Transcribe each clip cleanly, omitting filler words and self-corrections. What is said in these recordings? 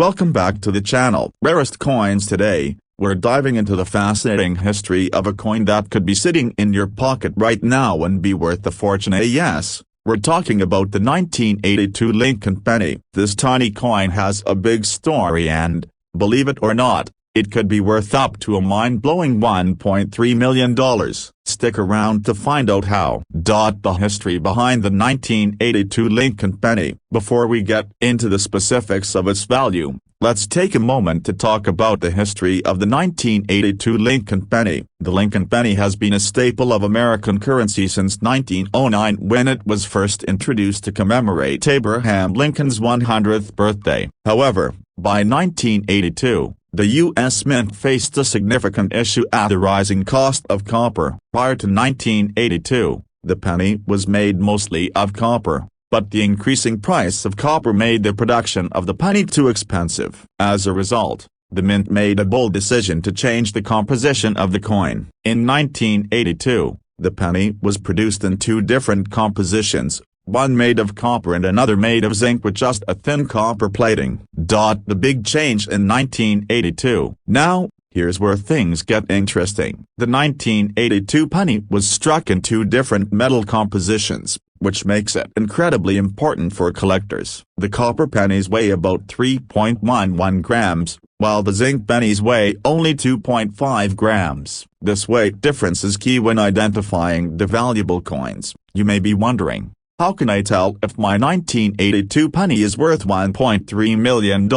Welcome back to the channel. Rarest coins. Today, we're diving into the fascinating history of a coin that could be sitting in your pocket right now and be worth a fortune. Yes, we're talking about the 1982 Lincoln penny. This tiny coin has a big story and, believe it or not, it could be worth up to a mind-blowing $1.3 million. Stick around to find out how. The history behind the 1982 Lincoln penny. Before we get into the specifics of its value, let's take a moment to talk about the history of the 1982 Lincoln penny. The Lincoln penny has been a staple of American currency since 1909 when it was first introduced to commemorate Abraham Lincoln's 100th birthday. However, by 1982, the U.S. Mint faced a significant issue at the rising cost of copper. Prior to 1982, the penny was made mostly of copper, but the increasing price of copper made the production of the penny too expensive. As a result, the Mint made a bold decision to change the composition of the coin. In 1982, the penny was produced in two different compositions, one made of copper and another made of zinc with just a thin copper plating. The big change in 1982. Now, here's where things get interesting. The 1982 penny was struck in two different metal compositions, which makes it incredibly important for collectors. The copper pennies weigh about 3.11 grams, while the zinc pennies weigh only 2.5 grams. This weight difference is key when identifying the valuable coins. You may be wondering, how can I tell if my 1982 penny is worth $1.3 million?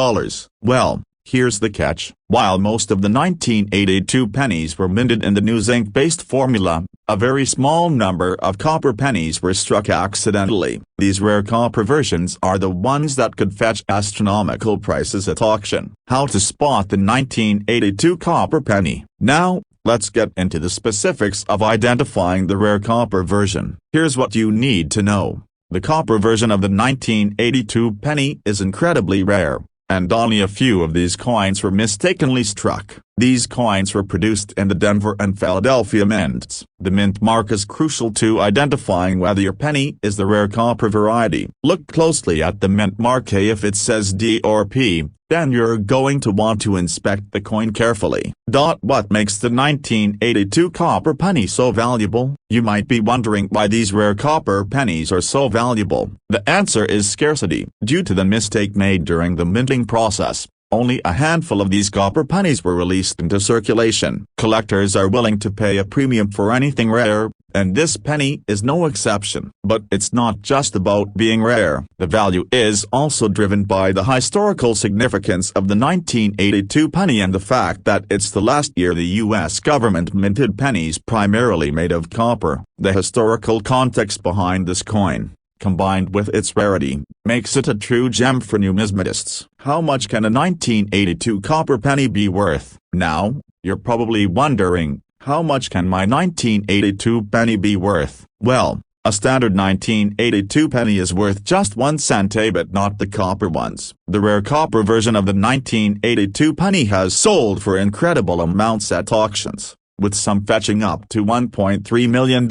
Well, here's the catch. While most of the 1982 pennies were minted in the new zinc-based formula, a very small number of copper pennies were struck accidentally. These rare copper versions are the ones that could fetch astronomical prices at auction. How to spot the 1982 copper penny? Now, let's get into the specifics of identifying the rare copper version. Here's what you need to know. The copper version of the 1982 penny is incredibly rare, and only a few of these coins were mistakenly struck. These coins were produced in the Denver and Philadelphia mints. The mint mark is crucial to identifying whether your penny is the rare copper variety. Look closely at the mint mark. If it says D or P, then you're going to want to inspect the coin carefully. What makes the 1982 copper penny so valuable? You might be wondering why these rare copper pennies are so valuable. The answer is scarcity. Due to the mistake made during the minting process, only a handful of these copper pennies were released into circulation. Collectors are willing to pay a premium for anything rare, and this penny is no exception. But it's not just about being rare. The value is also driven by the historical significance of the 1982 penny and the fact that it's the last year the U.S. government minted pennies primarily made of copper. The historical context behind this coin, combined with its rarity, makes it a true gem for numismatists. How much can a 1982 copper penny be worth? Now, you're probably wondering, how much can my 1982 penny be worth? Well, a standard 1982 penny is worth just 1 cent, but not the copper ones. The rare copper version of the 1982 penny has sold for incredible amounts at auctions, with some fetching up to $1.3 million.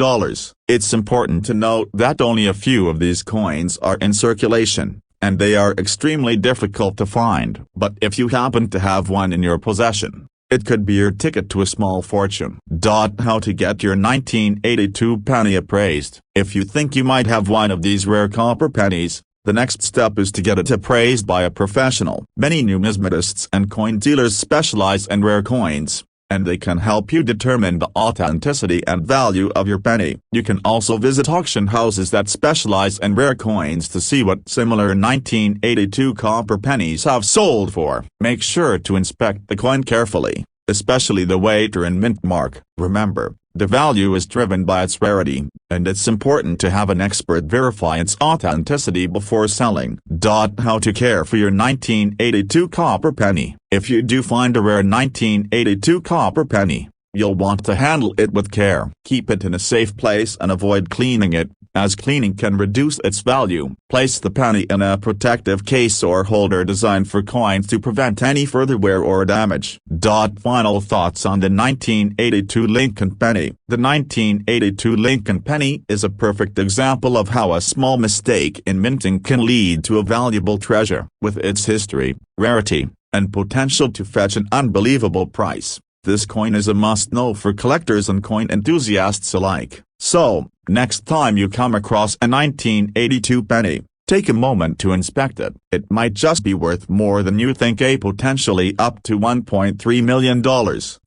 It's important to note that only a few of these coins are in circulation, and they are extremely difficult to find. But if you happen to have one in your possession, it could be your ticket to a small fortune. How to get your 1982 penny appraised? If you think you might have one of these rare copper pennies, the next step is to get it appraised by a professional. Many numismatists and coin dealers specialize in rare coins, and they can help you determine the authenticity and value of your penny. You can also visit auction houses that specialize in rare coins to see what similar 1982 copper pennies have sold for. Make sure to inspect the coin carefully, especially the weight and mint mark. Remember, the value is driven by its rarity, and it's important to have an expert verify its authenticity before selling. How to care for your 1982 copper penny? If you do find a rare 1982 copper penny, You'll want to handle it with care. Keep it in a safe place and avoid cleaning it, as cleaning can reduce its value. Place the penny in a protective case or holder designed for coins to prevent any further wear or damage. Final thoughts on the 1982 Lincoln penny. The 1982 Lincoln penny is a perfect example of how a small mistake in minting can lead to a valuable treasure. With its history, rarity, and potential to fetch an unbelievable price, this coin is a must-know for collectors and coin enthusiasts alike. So, next time you come across a 1982 penny, take a moment to inspect it. It might just be worth more than you think, potentially up to $1.3 million.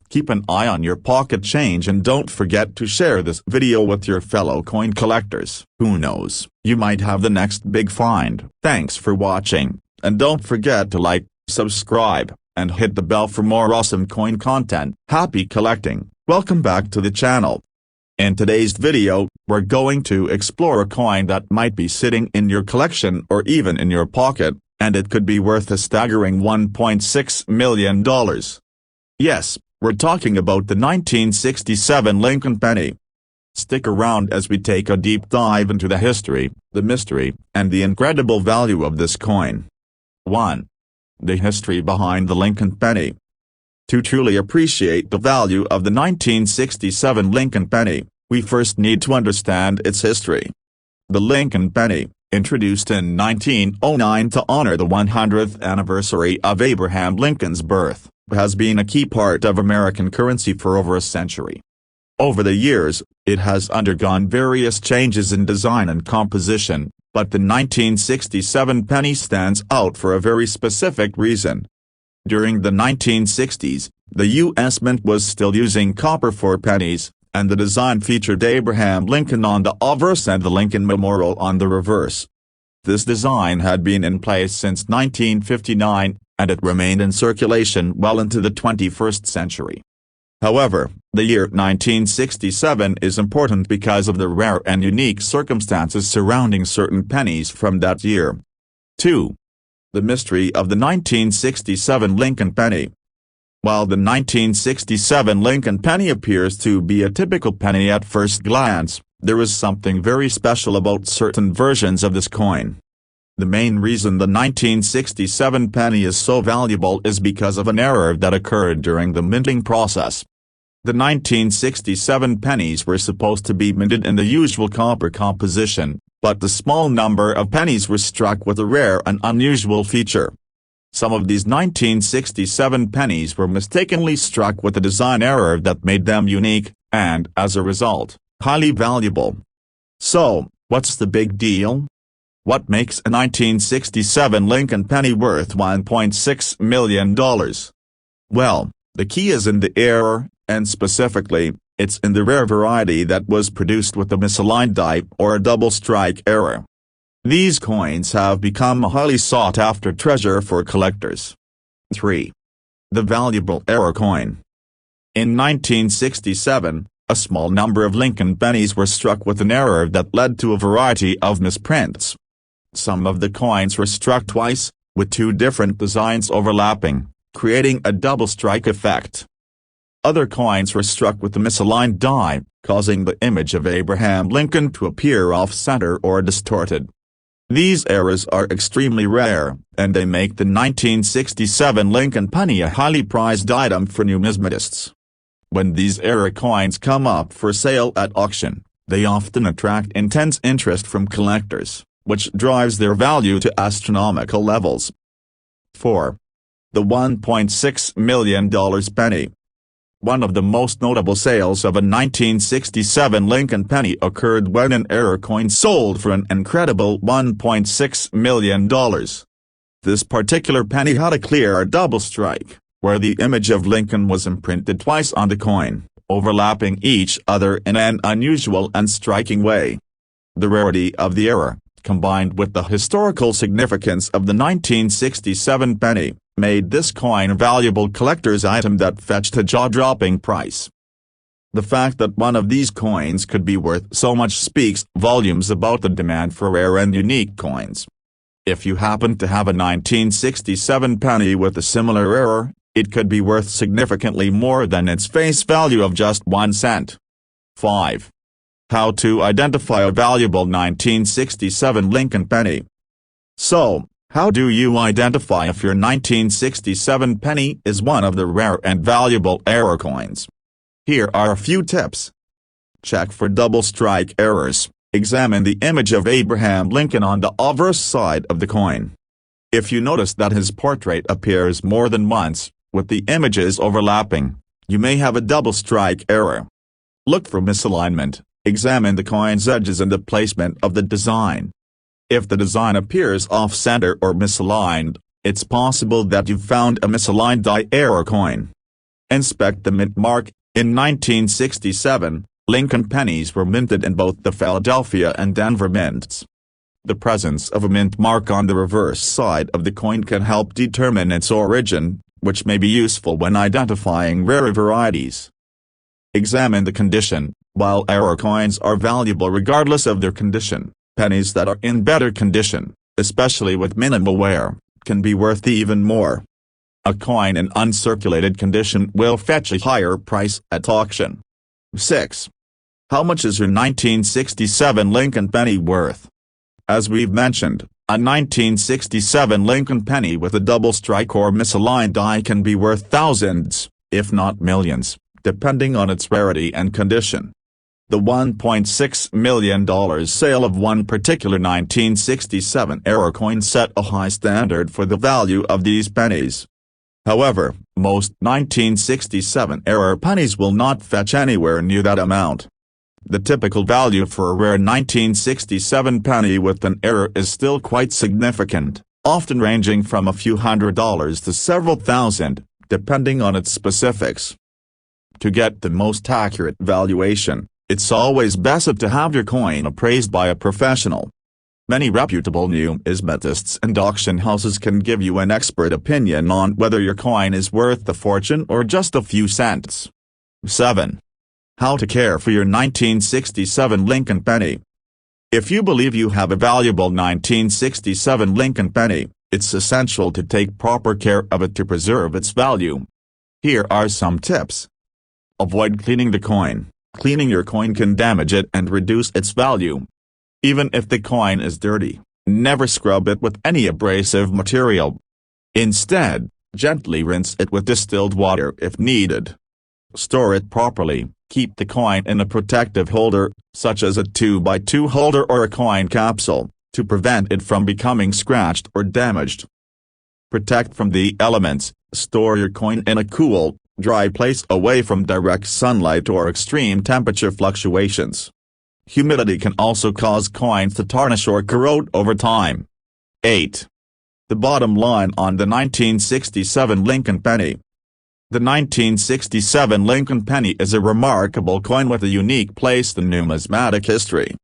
Keep an eye on your pocket change and don't forget to share this video with your fellow coin collectors. Who knows, you might have the next big find. Thanks for watching, and don't forget to like, subscribe, and hit the bell for more awesome coin content. Happy collecting! Welcome back to the channel. In today's video, we're going to explore a coin that might be sitting in your collection or even in your pocket, and it could be worth a staggering $1.6 million. Yes, we're talking about the 1967 Lincoln penny. Stick around as we take a deep dive into the history, the mystery, and the incredible value of this coin. 1. The history behind the Lincoln penny. To truly appreciate the value of the 1967 Lincoln penny, we first need to understand its history. The Lincoln penny, introduced in 1909 to honor the 100th anniversary of Abraham Lincoln's birth, has been a key part of American currency for over a century. Over the years, it has undergone various changes in design and composition, but the 1967 penny stands out for a very specific reason. During the 1960s, the U.S. Mint was still using copper for pennies, and the design featured Abraham Lincoln on the obverse and the Lincoln Memorial on the reverse. This design had been in place since 1959, and it remained in circulation well into the 21st century. However, the year 1967 is important because of the rare and unique circumstances surrounding certain pennies from that year. 2. The mystery of the 1967 Lincoln penny. While the 1967 Lincoln penny appears to be a typical penny at first glance, there is something very special about certain versions of this coin. The main reason the 1967 penny is so valuable is because of an error that occurred during the minting process. The 1967 pennies were supposed to be minted in the usual copper composition, but the small number of pennies were struck with a rare and unusual feature. Some of these 1967 pennies were mistakenly struck with a design error that made them unique, and, as a result, highly valuable. So, what's the big deal? What makes a 1967 Lincoln penny worth $1.6 million? Well, the key is in the error, and specifically, it's in the rare variety that was produced with a misaligned die or a double strike error. These coins have become a highly sought-after treasure for collectors. 3. The valuable error coin. In 1967, a small number of Lincoln pennies were struck with an error that led to a variety of misprints. Some of the coins were struck twice, with two different designs overlapping, creating a double strike effect. Other coins were struck with a misaligned die, causing the image of Abraham Lincoln to appear off-center or distorted. These errors are extremely rare, and they make the 1967 Lincoln penny a highly prized item for numismatists. When these error coins come up for sale at auction, they often attract intense interest from collectors, which drives their value to astronomical levels. 4. The $1.6 million penny. One of the most notable sales of a 1967 Lincoln penny occurred when an error coin sold for an incredible $1.6 million. This particular penny had a clear double strike, where the image of Lincoln was imprinted twice on the coin, overlapping each other in an unusual and striking way. The rarity of the error, combined with the historical significance of the 1967 penny, made this coin a valuable collector's item that fetched a jaw-dropping price. The fact that one of these coins could be worth so much speaks volumes about the demand for rare and unique coins. If you happen to have a 1967 penny with a similar error, it could be worth significantly more than its face value of just 1 cent. 5. How to identify a valuable 1967 Lincoln penny. So, how do you identify if your 1967 penny is one of the rare and valuable error coins? Here are a few tips. Check for double strike errors. Examine the image of Abraham Lincoln on the obverse side of the coin. If you notice that his portrait appears more than once, with the images overlapping, you may have a double strike error. Look for misalignment. Examine the coin's edges and the placement of the design. If the design appears off-center or misaligned, it's possible that you've found a misaligned die error coin. Inspect the mint mark. In 1967, Lincoln pennies were minted in both the Philadelphia and Denver mints. The presence of a mint mark on the reverse side of the coin can help determine its origin, which may be useful when identifying rare varieties. Examine the condition. While error coins are valuable regardless of their condition, pennies that are in better condition, especially with minimal wear, can be worth even more. A coin in uncirculated condition will fetch a higher price at auction. 6. How much is your 1967 Lincoln penny worth? As we've mentioned, a 1967 Lincoln penny with a double strike or misaligned die can be worth thousands, if not millions, depending on its rarity and condition. The $1.6 million sale of one particular 1967 error coin set a high standard for the value of these pennies. However, most 1967 error pennies will not fetch anywhere near that amount. The typical value for a rare 1967 penny with an error is still quite significant, often ranging from a few $100s to several thousand, depending on its specifics. To get the most accurate valuation, it's always best to have your coin appraised by a professional. Many reputable numismatists and auction houses can give you an expert opinion on whether your coin is worth a fortune or just a few cents. 7. How to care for your 1967 Lincoln penny. If you believe you have a valuable 1967 Lincoln penny, it's essential to take proper care of it to preserve its value. Here are some tips. Avoid cleaning the coin. Cleaning your coin can damage it and reduce its value. Even if the coin is dirty, never scrub it with any abrasive material. Instead, gently rinse it with distilled water if needed. Store it properly. Keep the coin in a protective holder, such as a 2x2 holder or a coin capsule, to prevent it from becoming scratched or damaged. Protect from the elements. Store your coin in a cool, dry place away from direct sunlight or extreme temperature fluctuations. Humidity can also cause coins to tarnish or corrode over time. 8. The bottom line on the 1967 Lincoln penny. The 1967 Lincoln penny is a remarkable coin with a unique place in numismatic history.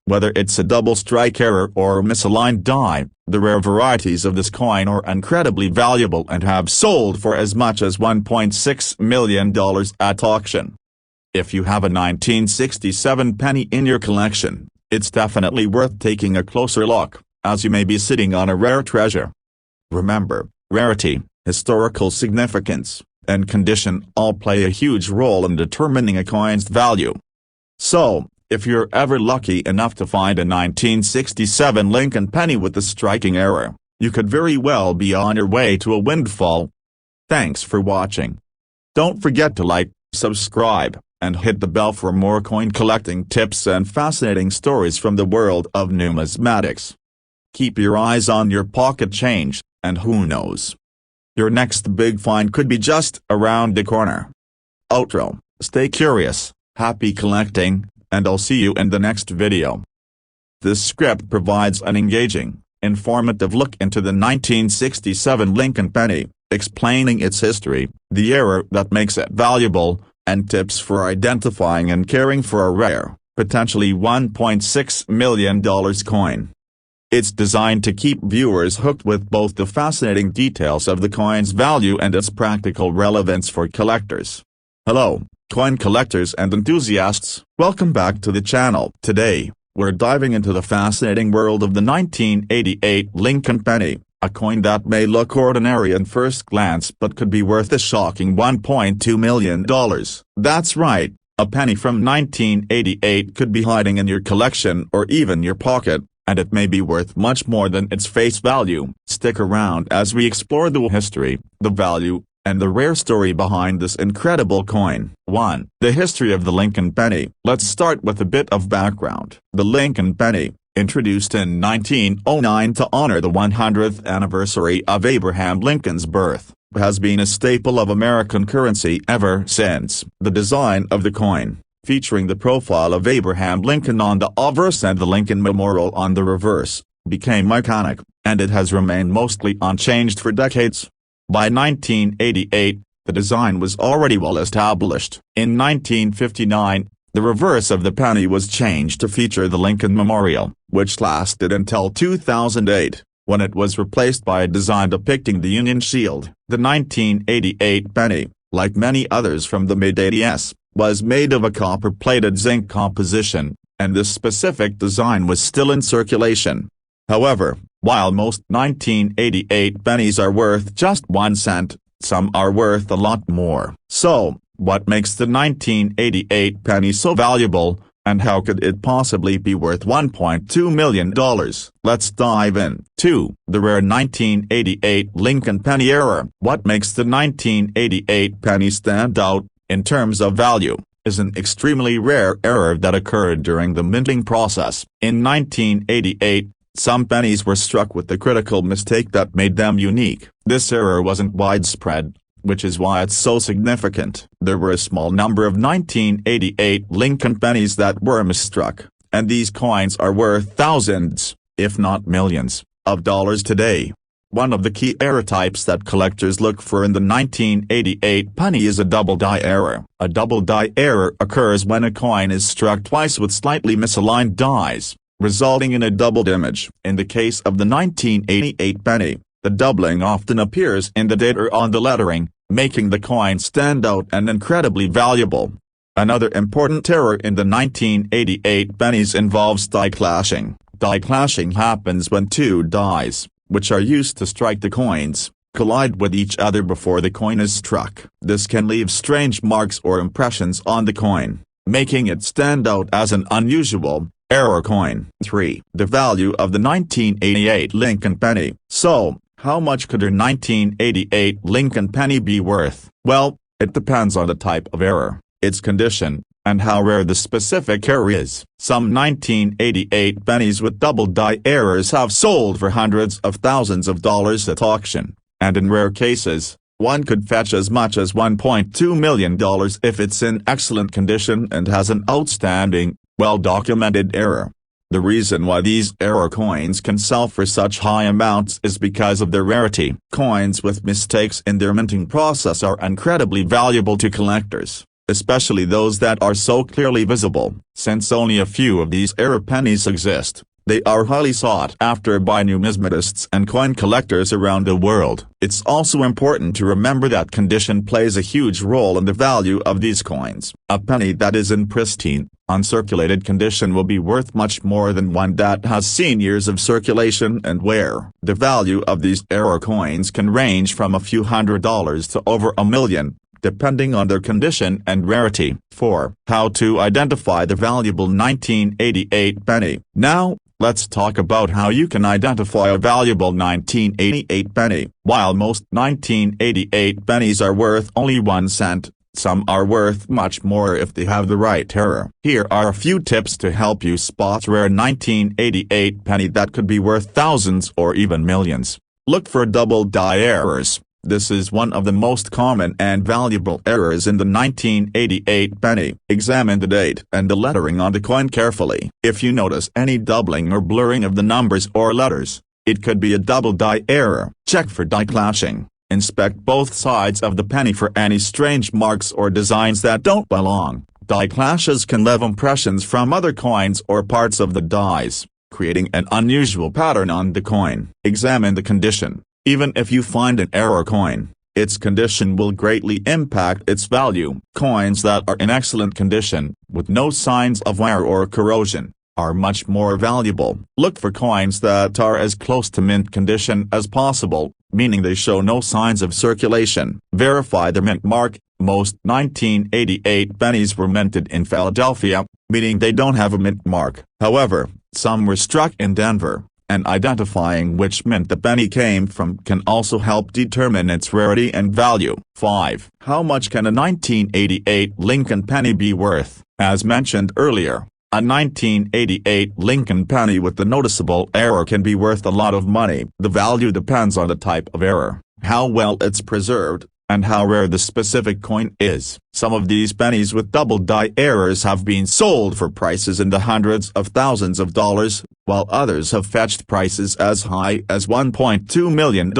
Whether it's a double strike error or a misaligned die, the rare varieties of this coin are incredibly valuable and have sold for as much as $1.6 million at auction. If you have a 1967 penny in your collection, it's definitely worth taking a closer look, as you may be sitting on a rare treasure. Remember, rarity, historical significance, and condition all play a huge role in determining a coin's value. So, if you're ever lucky enough to find a 1967 Lincoln penny with a striking error, you could very well be on your way to a windfall. Thanks for watching. Don't forget to like, subscribe, and hit the bell for more coin collecting tips and fascinating stories from the world of numismatics. Keep your eyes on your pocket change, and who knows, your next big find could be just around the corner. Outro. Stay curious, happy collecting, and I'll see you in the next video. This script provides an engaging, informative look into the 1967 Lincoln penny, explaining its history, the error that makes it valuable, and tips for identifying and caring for a rare, potentially $1.6 million coin. It's designed to keep viewers hooked with both the fascinating details of the coin's value and its practical relevance for collectors. Hello, coin collectors and enthusiasts, welcome back to the channel. Today, we're diving into the fascinating world of the 1988 Lincoln penny, A coin that may look ordinary at first glance but could be worth a shocking $1.2 million. That's right, a penny from 1988 could be hiding in your collection or even your pocket, and it may be worth much more than its face value. Stick around as we explore the history, the value, and the rare story behind this incredible coin. 1. The history of the Lincoln penny. Let's start with a bit of background. The Lincoln penny, introduced in 1909 to honor the 100th anniversary of Abraham Lincoln's birth, has been a staple of American currency ever since. The design of the coin, featuring the profile of Abraham Lincoln on the obverse and the Lincoln Memorial on the reverse, became iconic, and it has remained mostly unchanged for decades. By 1988, the design was already well established. In 1959, the reverse of the penny was changed to feature the Lincoln Memorial, which lasted until 2008, when it was replaced by a design depicting the Union Shield. The 1988 penny, like many others from the mid-80s, was made of a copper-plated zinc composition, and this specific design was still in circulation. However, while most 1988 pennies are worth just 1 cent, some are worth a lot more. So, what makes the 1988 penny so valuable, and how could it possibly be worth $1.2 million? Let's dive in. 2. The rare 1988 Lincoln penny error. What makes the 1988 penny stand out, in terms of value, is an extremely rare error that occurred during the minting process. In 1988, some pennies were struck with the critical mistake that made them unique. This error wasn't widespread, which is why it's so significant. There were a small number of 1988 Lincoln pennies that were misstruck, and these coins are worth thousands, if not millions, of dollars today. One of the key error types that collectors look for in the 1988 penny is a double die error. A double die error occurs when a coin is struck twice with slightly misaligned dies, resulting in a doubled image. In the case of the 1988 penny, the doubling often appears in the date or on the lettering, making the coin stand out and incredibly valuable. Another important error in the 1988 pennies involves die clashing. Die clashing happens when two dies, which are used to strike the coins, collide with each other before the coin is struck. This can leave strange marks or impressions on the coin, making it stand out as an unusual error coin. 3. The value of the 1988 Lincoln penny. So, how much could a 1988 Lincoln penny be worth? Well, it depends on the type of error, its condition, and how rare the specific error is. Some 1988 pennies with double die errors have sold for hundreds of thousands of dollars at auction, and in rare cases, one could fetch as much as $1.2 million if it's in excellent condition and has an outstanding, well-documented error. The reason why these error coins can sell for such high amounts is because of their rarity. Coins with mistakes in their minting process are incredibly valuable to collectors, especially those that are so clearly visible. Since only a few of these error pennies exist, they are highly sought after by numismatists and coin collectors around the world. It's also important to remember that condition plays a huge role in the value of these coins. A penny that is in pristine, uncirculated condition will be worth much more than one that has seen years of circulation and wear. The value of these error coins can range from a few $100s to over $1 million, depending on their condition and rarity. 4. How to identify the valuable 1988 penny. Now, let's talk about how you can identify a valuable 1988 penny. While most 1988 pennies are worth only 1 cent, some are worth much more if they have the right error. Here are a few tips to help you spot rare 1988 penny that could be worth thousands or even millions. Look for double die errors. This is one of the most common and valuable errors in the 1988 penny. Examine the date and the lettering on the coin carefully. If you notice any doubling or blurring of the numbers or letters, it could be a double die error. Check for die clashing. Inspect both sides of the penny for any strange marks or designs that don't belong. Die clashes can leave impressions from other coins or parts of the dies, creating an unusual pattern on the coin. Examine the condition. Even if you find an error coin, its condition will greatly impact its value. Coins that are in excellent condition, with no signs of wear or corrosion, are much more valuable. Look for coins that are as close to mint condition as possible, meaning they show no signs of circulation. Verify the mint mark. Most 1988 pennies were minted in Philadelphia, meaning they don't have a mint mark. However, some were struck in Denver, and identifying which mint the penny came from can also help determine its rarity and value. 5. How much can a 1988 Lincoln penny be worth? As mentioned earlier, a 1988 Lincoln penny with a noticeable error can be worth a lot of money. The value depends on the type of error, how well it's preserved, and how rare the specific coin is. Some of these pennies with double die errors have been sold for prices in the hundreds of thousands of dollars, while others have fetched prices as high as $1.2 million.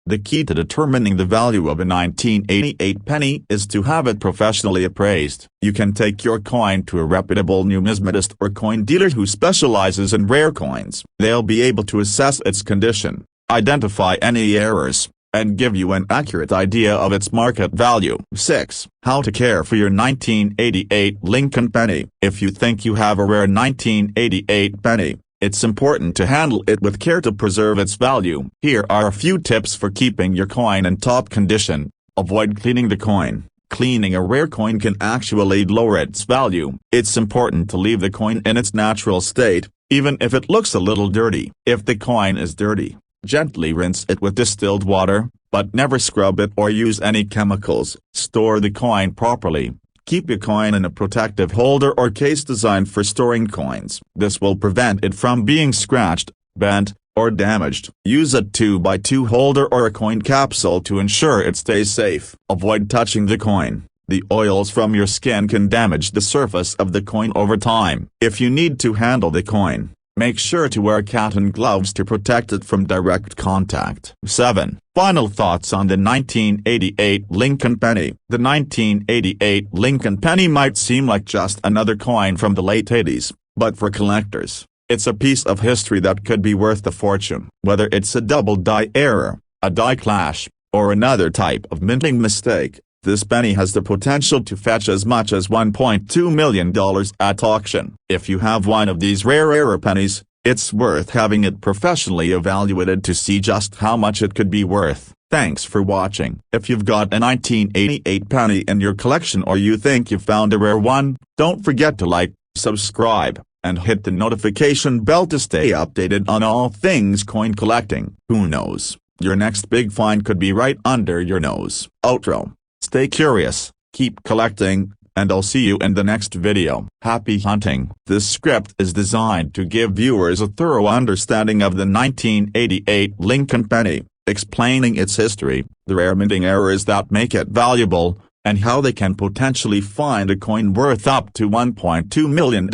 The key to determining the value of a 1988 penny is to have it professionally appraised. You can take your coin to a reputable numismatist or coin dealer who specializes in rare coins. They'll be able to assess its condition, identify any errors, and give you an accurate idea of its market value. 6. How to care for your 1988 Lincoln penny. If you think you have a rare 1988 penny, it's important to handle it with care to preserve its value. Here are a few tips for keeping your coin in top condition. Avoid cleaning the coin. Cleaning a rare coin can actually lower its value. It's important to leave the coin in its natural state, even if it looks a little dirty. If the coin is dirty, gently rinse it with distilled water, but never scrub it or use any chemicals. Store the coin properly. Keep your coin in a protective holder or case designed for storing coins. This will prevent it from being scratched, bent, or damaged. Use a 2x2 holder or a coin capsule to ensure it stays safe. Avoid touching the coin. The oils from your skin can damage the surface of the coin over time. If you need to handle the coin, make sure to wear cotton gloves to protect it from direct contact. 7. Final thoughts on the 1988 Lincoln penny. The 1988 Lincoln penny might seem like just another coin from the late 80s, but for collectors, it's a piece of history that could be worth a fortune. Whether it's a double die error, a die clash, or another type of minting mistake, this penny has the potential to fetch as much as $1.2 million at auction. If you have one of these rare error pennies, it's worth having it professionally evaluated to see just how much it could be worth. Thanks for watching. If you've got a 1988 penny in your collection or you think you found a rare one, don't forget to like, subscribe, and hit the notification bell to stay updated on all things coin collecting. Who knows, your next big find could be right under your nose. Outro. Stay curious, keep collecting, and I'll see you in the next video. Happy hunting! This script is designed to give viewers a thorough understanding of the 1988 Lincoln penny, explaining its history, the rare minting errors that make it valuable, and how they can potentially find a coin worth up to $1.2 million.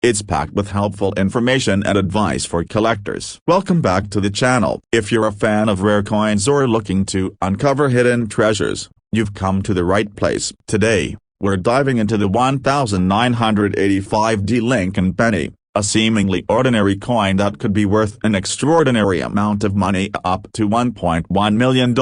It's packed with helpful information and advice for collectors. Welcome back to the channel. If you're a fan of rare coins or looking to uncover hidden treasures, you've come to the right place. Today, we're diving into the 1985 Lincoln penny, a seemingly ordinary coin that could be worth an extraordinary amount of money, up to $1.1 million.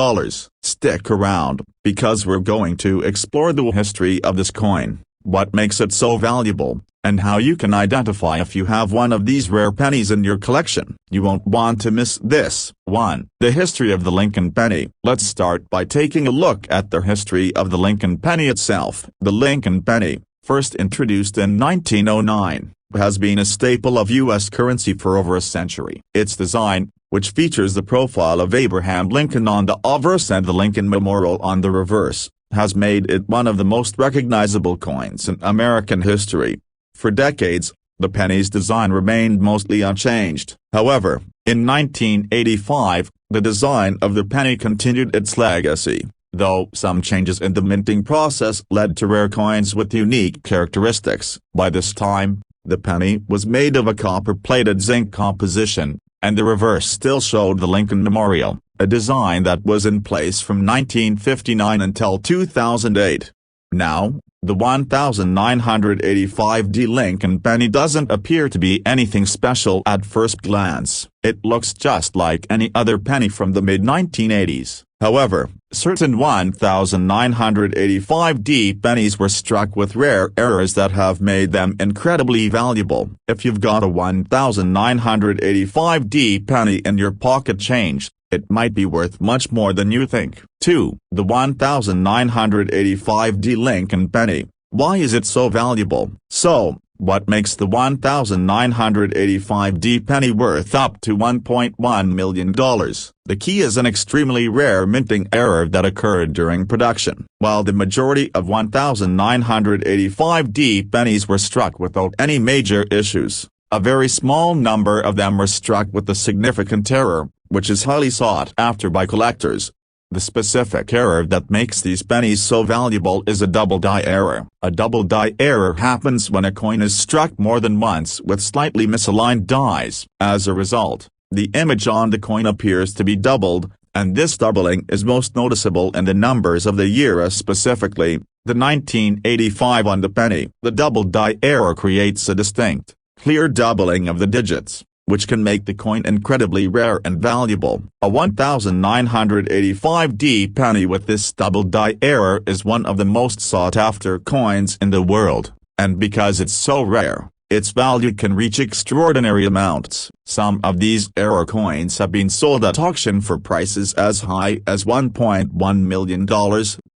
Stick around, because we're going to explore the history of this coin, what makes it so valuable, and how you can identify if you have one of these rare pennies in your collection. You won't want to miss this. 1. The history of the Lincoln penny. Let's start by taking a look at the history of the Lincoln penny itself. The Lincoln penny, first introduced in 1909, has been a staple of U.S. currency for over a century. Its design, which features the profile of Abraham Lincoln on the obverse and the Lincoln Memorial on the reverse, has made it one of the most recognizable coins in American history. For decades, the penny's design remained mostly unchanged. However, in 1985, the design of the penny continued its legacy, though some changes in the minting process led to rare coins with unique characteristics. By this time, the penny was made of a copper-plated zinc composition, and the reverse still showed the Lincoln Memorial, a design that was in place from 1959 until 2008. Now, the 1985 Lincoln penny doesn't appear to be anything special at first glance. It looks just like any other penny from the mid-1980s. However, certain 1985D pennies were struck with rare errors that have made them incredibly valuable. If you've got a 1985D penny in your pocket change, it might be worth much more than you think. 2. The 1985D Lincoln penny. Why is it so valuable? So, what makes the 1985D penny worth up to $1.1 million? The key is an extremely rare minting error that occurred during production. While the majority of 1985D pennies were struck without any major issues, a very small number of them were struck with a significant error, which is highly sought after by collectors. The specific error that makes these pennies so valuable is a double die error. A double die error happens when a coin is struck more than once with slightly misaligned dies. As a result, the image on the coin appears to be doubled, and this doubling is most noticeable in the numbers of the year, specifically, the 1985 on the penny. The double die error creates a distinct, clear doubling of the digits, which can make the coin incredibly rare and valuable. A 1985D penny with this double die error is one of the most sought-after coins in the world, and because it's so rare, its value can reach extraordinary amounts. Some of these error coins have been sold at auction for prices as high as $1.1 million,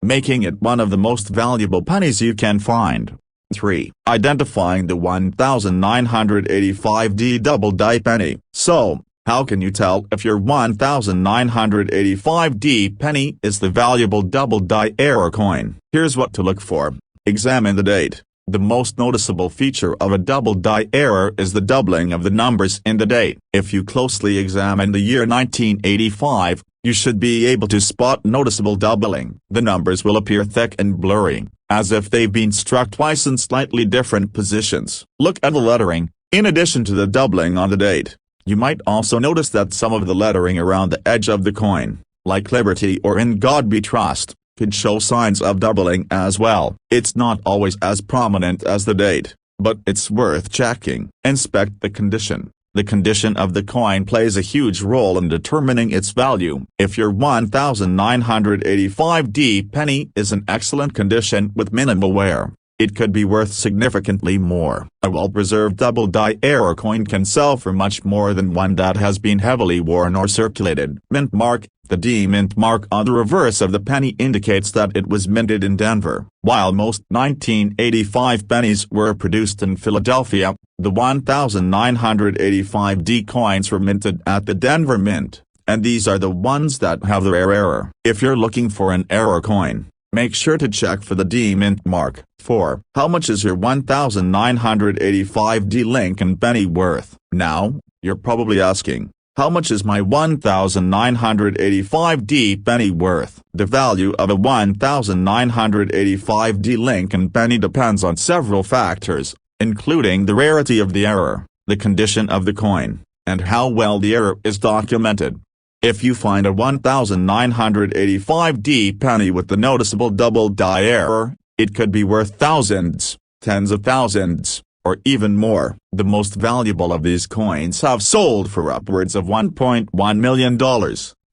making it one of the most valuable pennies you can find. 3. Identifying the 1985D double die penny. So, how can you tell if your 1985D penny is the valuable double die error coin? Here's what to look for. Examine the date. The most noticeable feature of a double die error is the doubling of the numbers in the date. If you closely examine the year 1985, you should be able to spot noticeable doubling. The numbers will appear thick and blurry, as if they've been struck twice in slightly different positions. Look at the lettering, in addition to the doubling on the date. You might also notice that some of the lettering around the edge of the coin, like Liberty or In God We Trust, could show signs of doubling as well. It's not always as prominent as the date, but it's worth checking. Inspect the condition. The condition of the coin plays a huge role in determining its value. If your 1985D penny is in excellent condition with minimal wear, it could be worth significantly more. A well-preserved double die error coin can sell for much more than one that has been heavily worn or circulated. Mint mark. The D mint mark on the reverse of the penny indicates that it was minted in Denver. While most 1985 pennies were produced in Philadelphia, the 1985D coins were minted at the Denver Mint, and these are the ones that have the rare error. If you're looking for an error coin, make sure to check for the D mint mark. 4. How much is your 1985D Lincoln penny worth? Now, you're probably asking, how much is my 1985D penny worth? The value of a 1985D Lincoln penny depends on several factors, including the rarity of the error, the condition of the coin, and how well the error is documented. If you find a 1985D penny with the noticeable double die error, it could be worth thousands, tens of thousands, or even more. The most valuable of these coins have sold for upwards of $1.1 million,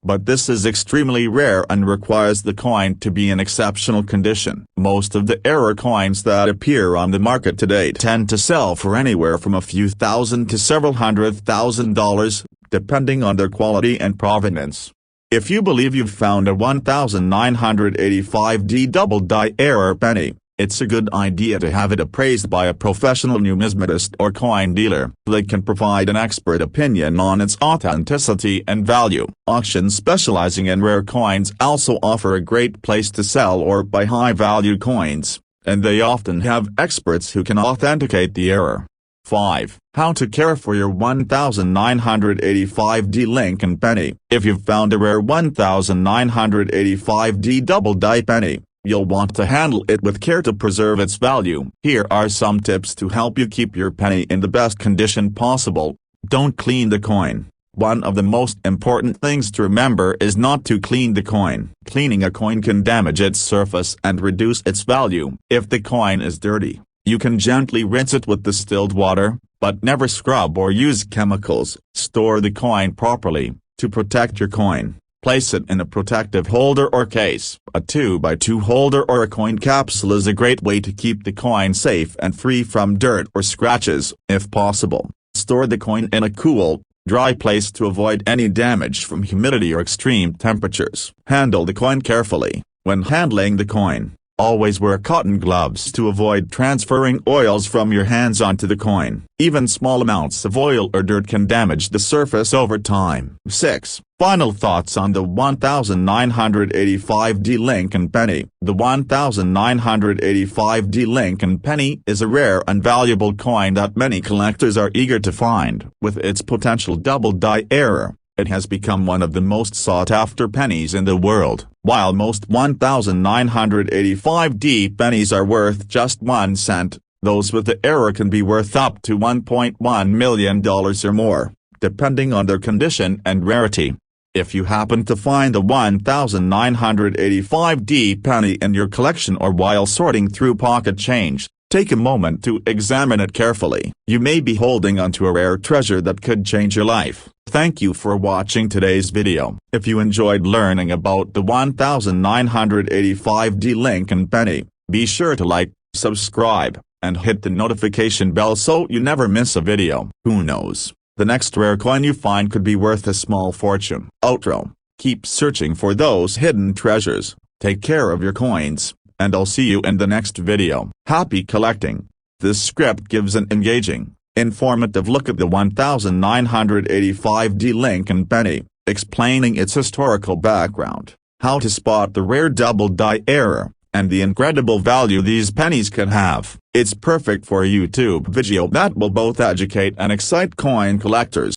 but this is extremely rare and requires the coin to be in exceptional condition. Most of the error coins that appear on the market today tend to sell for anywhere from a few thousand to several $100,000, depending on their quality and provenance. If you believe you've found a 1985D double die error penny, it's a good idea to have it appraised by a professional numismatist or coin dealer. They can provide an expert opinion on its authenticity and value. Auctions specializing in rare coins also offer a great place to sell or buy high-value coins, and they often have experts who can authenticate the error. 5. How to care for your 1985D Lincoln penny. If you've found a rare 1985D double die penny, you'll want to handle it with care to preserve its value. Here are some tips to help you keep your penny in the best condition possible. Don't clean the coin. One of the most important things to remember is not to clean the coin. Cleaning a coin can damage its surface and reduce its value. If the coin is dirty, You can gently rinse it with distilled water, but never scrub or use chemicals. Store the coin properly. To protect your coin, place it in a protective holder or case. A 2x2 holder or a coin capsule is a great way to keep the coin safe and free from dirt or scratches. If possible, store the coin in a cool, dry place to avoid any damage from humidity or extreme temperatures. Handle the coin carefully. When handling the coin, always wear cotton gloves to avoid transferring oils from your hands onto the coin. Even small amounts of oil or dirt can damage the surface over time. 6. Final thoughts on the 1985D Lincoln penny. The 1985D Lincoln penny is a rare and valuable coin that many collectors are eager to find. With its potential double die error, it has become one of the most sought-after pennies in the world. While most 1985D pennies are worth just 1 cent, those with the error can be worth up to $1.1 million or more, depending on their condition and rarity. If you happen to find the 1985D penny in your collection or while sorting through pocket change, take a moment to examine it carefully. You may be holding onto a rare treasure that could change your life. Thank you for watching today's video. If you enjoyed learning about the 1985D Lincoln penny, be sure to like, subscribe, and hit the notification bell so you never miss a video. Who knows, the next rare coin you find could be worth a small fortune. Outro. Keep searching for those hidden treasures. Take care of your coins, and I'll see you in the next video. Happy collecting! This script gives an engaging, informative look at the 1985D Lincoln penny, explaining its historical background, how to spot the rare double die error, and the incredible value these pennies can have. It's perfect for a YouTube video that will both educate and excite coin collectors.